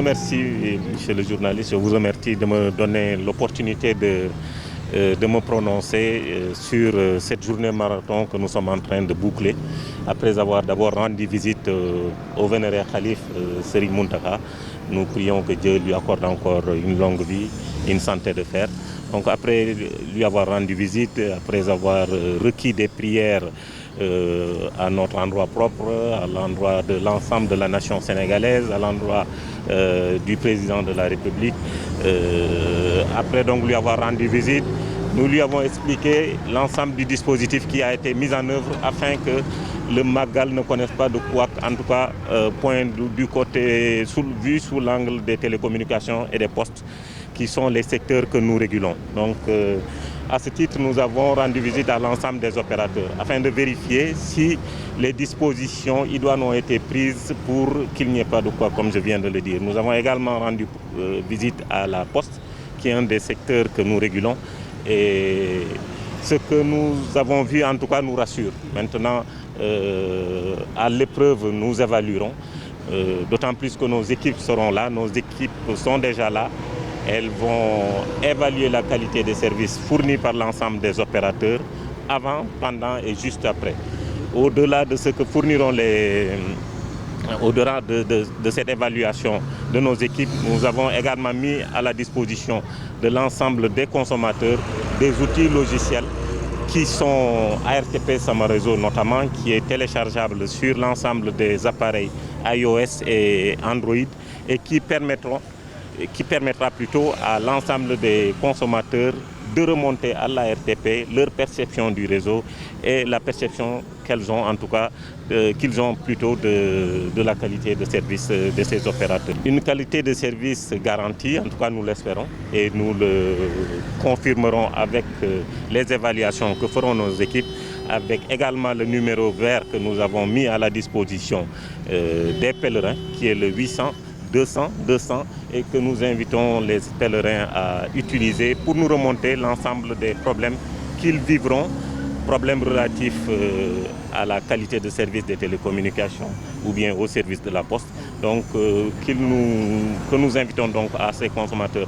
Merci, monsieur le journaliste, je vous remercie de me donner l'opportunité de me prononcer sur cette journée marathon que nous sommes en train de boucler, après avoir d'abord rendu visite au vénéré Khalif Serigne Mountakha. Nous prions que Dieu lui accorde encore une longue vie, une santé de fer. Donc après lui avoir rendu visite, après avoir requis des prières à notre endroit propre, à l'endroit de l'ensemble de la nation sénégalaise, à l'endroit du président de la République. Après donc lui avoir rendu visite, nous lui avons expliqué l'ensemble du dispositif qui a été mis en œuvre afin que le Magal ne connaisse pas de couac, en tout cas point du côté vu sous l'angle des télécommunications et des postes, qui sont les secteurs que nous régulons. Donc à ce titre, nous avons rendu visite à l'ensemble des opérateurs afin de vérifier si les dispositions idoines ont été prises pour qu'il n'y ait pas de quoi, comme je viens de le dire. Nous avons également rendu visite à la Poste, qui est un des secteurs que nous régulons. Et ce que nous avons vu, en tout cas, nous rassure. Maintenant, à l'épreuve, nous évaluerons. D'autant plus que nos équipes seront là, nos équipes sont déjà là. Elles vont évaluer la qualité des services fournis par l'ensemble des opérateurs avant, pendant et juste après. Au-delà de ce que fourniront au-delà de cette évaluation de nos équipes, nous avons également mis à la disposition de l'ensemble des consommateurs des outils logiciels qui sont ARTP Sama Réseau notamment, qui est téléchargeable sur l'ensemble des appareils iOS et Android et qui permettra plutôt à l'ensemble des consommateurs de remonter à l'ARTP leur perception du réseau et la perception qu'elles ont, en tout cas, qu'ils ont plutôt de la qualité de service de ces opérateurs. Une qualité de service garantie, en tout cas nous l'espérons, et nous le confirmerons avec les évaluations que feront nos équipes, avec également le numéro vert que nous avons mis à la disposition des pèlerins, qui est le 800 200 200 et que nous invitons les pèlerins à utiliser pour nous remonter l'ensemble des problèmes qu'ils vivront, problèmes relatifs à la qualité de service des télécommunications ou bien au service de la Poste. Donc que nous invitons donc à ces consommateurs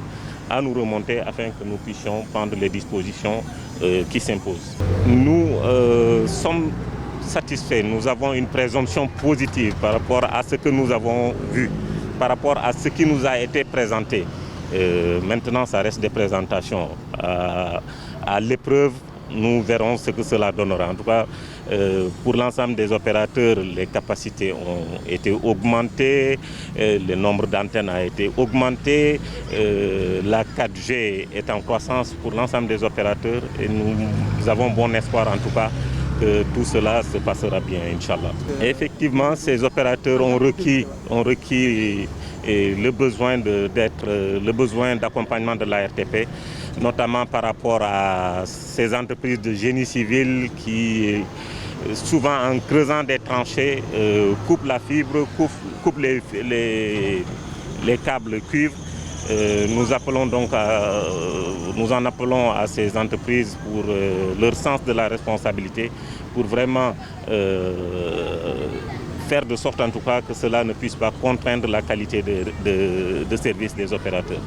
à nous remonter afin que nous puissions prendre les dispositions qui s'imposent. Nous sommes satisfaits, nous avons une présomption positive par rapport à ce que nous avons vu, par rapport à ce qui nous a été présenté. Maintenant, ça reste des présentations. À l'épreuve, nous verrons ce que cela donnera. En tout cas, pour l'ensemble des opérateurs, les capacités ont été augmentées, le nombre d'antennes a été augmenté, la 4G est en croissance pour l'ensemble des opérateurs et nous avons bon espoir en tout cas que tout cela se passera bien, Inch'Allah. Effectivement, ces opérateurs ont requis le besoin d'accompagnement de l'ARTP, notamment par rapport à ces entreprises de génie civil qui, souvent en creusant des tranchées, coupent la fibre, coupent les câbles cuivre. Nous en appelons à ces entreprises pour leur sens de la responsabilité, pour vraiment faire de sorte en tout cas que cela ne puisse pas contraindre la qualité de service des opérateurs.